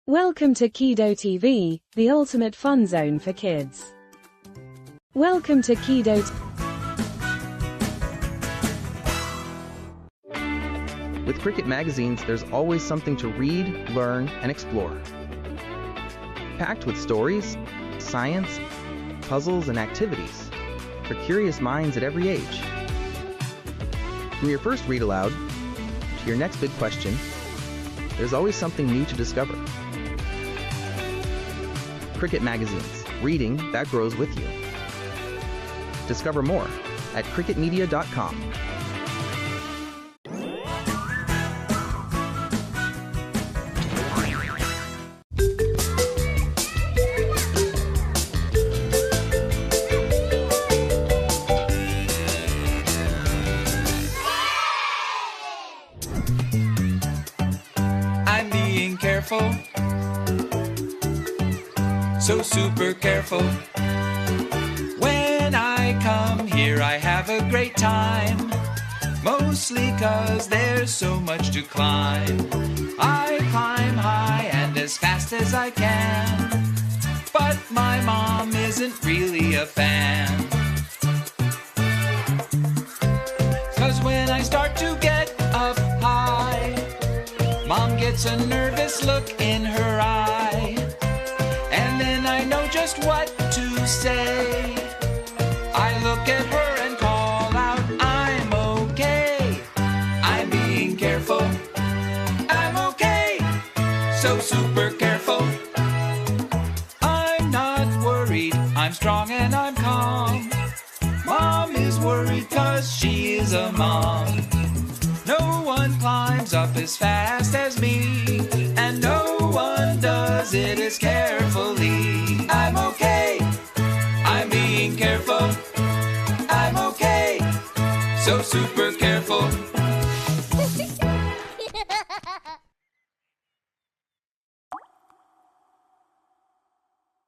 Welcome to Kido TV, the ultimate fun zone for kids. Welcome to Kido. With Cricket magazines, there's always something to read, learn, and explore. Packed with stories, science, puzzles, and activities for curious minds at every age. From your first read aloud to your next big question, there's always something new to discover. Cricket magazines, reading that grows with you. Discover more at cricketmedia.com. I'm being careful, so super careful. When I come here I have a great time, mostly 'cause there's so much to climb. I climb high and as fast as I can, but my mom isn't really a fan. 'Cause when I start to get up high, Mom gets a nervous look in her eye, and then I know just what to say. I look at her and call out, I'm okay. I'm being careful. I'm okay. So super careful. I'm not worried. I'm strong and I'm calm. Mom is worried 'cause she is a mom. No one climbs up as fast as me, and no one does it as carefully. I'm okay, I'm being careful. I'm okay, so super careful.